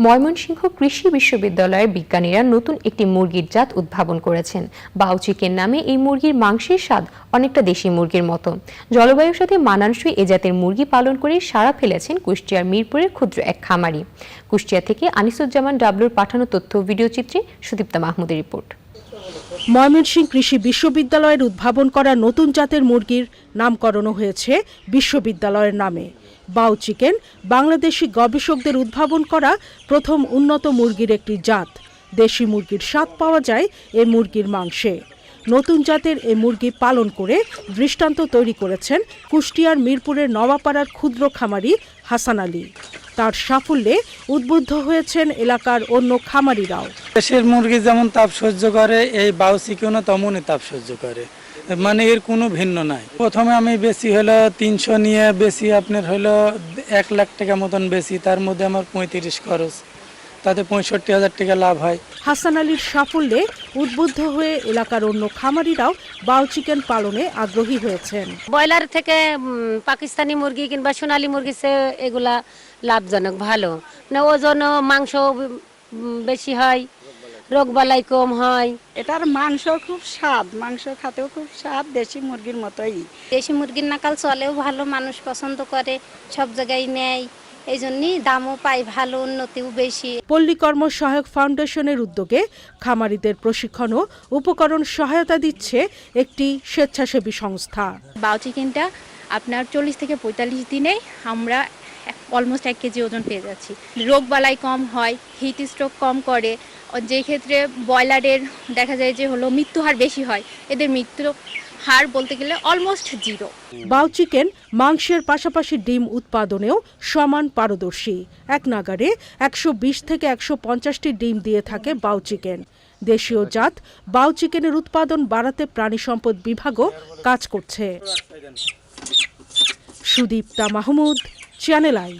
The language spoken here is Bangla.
ময়মনসিংহ কৃষি বিশ্ববিদ্যালয়ের বিজ্ঞানীরা নতুন একটি মুরগির জাত উদ্ভাবন করেছেন। বাউ চিকেন নামে এই মুরগির মাংসের স্বাদ অনেকটা দেশি মুরগির মতো। জলবায়ুর সাথে মানানসই এ জাতের মুরগি পালন করে সাড়া ফেলেছেন কুষ্টিয়ার মিরপুরের ক্ষুদ্র এক খামারি। কুষ্টিয়া থেকে আনিসুজ্জামান ডাবলুর পাঠানো তথ্য ভিডিও চিত্রে সুদীপ্তা মাহমুদের রিপোর্ট। ময়মনসিংহ কৃষি বিশ্ববিদ্যালয়ের উদ্ভাবন করা নতুন জাতের মুরগির নামকরণ হয়েছে বিশ্ববিদ্যালয়ের নামে। বাউ চিকেন বাংলাদেশি গবেষকদের উদ্ভাবন করা প্রথম উন্নত মুরগির একটি জাত। দেশি মুরগির স্বাদ পাওয়া যায় এই মুরগির মাংসে। নতুন জাতের এই মুরগি পালন করে দৃষ্টান্ত তৈরি করেছেন কুষ্টিয়ার মিরপুরের নওয়াপাড়ার ক্ষুদ্র খামারি হাসান আলী। তার সাফল্যে উদ্বুদ্ধ হয়েছেন এলাকার অন্য খামারিরাও। দেশের মুরগি যেমন তাপ সহ্য করে, এই বাউ চিকেনও তেমনই তাপ সহ্য করে, মানে এর কোনো ভিন্ন নাই। প্রথমে আমি বেশি হলো 300 নিয়ে বেশি আপনার হলো 1 লাখ টাকা মতন বেশি, তার মধ্যে আমার 35 খরচ, তাতে 65,000 টাকা লাভ হয়। হাসান আলীর সাফল্যে উদ্বুদ্ধ হয়ে এলাকার অন্য খামারিরাও বাউ চিকেন পালনে আগ্রহী হয়েছেন। ব্রয়লার থেকে পাকিস্তানি মুরগি কিংবা সোনালী মুরগি সে এগুলা লাভজনক, ভালো, মানে ওজন মাংস বেশি হয়, রোগবালাই কম হয়। এটার মাংস খুব স্বাদ, মাংস খাতেও খুব স্বাদ, দেশি মুরগির মতোই। দেশি মুরগির নাকাল চলেও ভালো, মানুষ পছন্দ করে, সব জায়গায় নেয়, এই জন্যই দামও পায় ভালো, উন্নতিও বেশি। পল্লী কর্ম সহায়ক ফাউন্ডেশনের উদ্যোগে খামারিদের প্রশিক্ষণ ও উপকরণ সহায়তা দিচ্ছে একটি স্বেচ্ছাসেবী সংস্থা। বাউ চিকেনটা আপনার 40 থেকে 45 দিনে আমরা অলমোস্ট 1 কেজি ওজন পেয়ে যাচ্ছি। রোগ বালাই কম হয়, হিট স্ট্রোক কম করে, যে ক্ষেত্রে ব্রয়লারের দেখা যায় যে হলো মৃত্যু হার বেশি হয়, এদের মৃত্যু হার বলতে গেলে অলমোস্ট 0। বাউ চিকেন মাংসের পাশাপাশি ডিম উৎপাদনেও সমান পারদর্শী। এক নাগারে 120 থেকে 150টি ডিম দিয়ে থাকে বাউ চিকেন। দেশীয় জাত বাউ চিকেনের উৎপাদন বাড়াতে প্রাণী সম্পদ বিভাগও কাজ করছে। Sudipta Mahmud, channel I.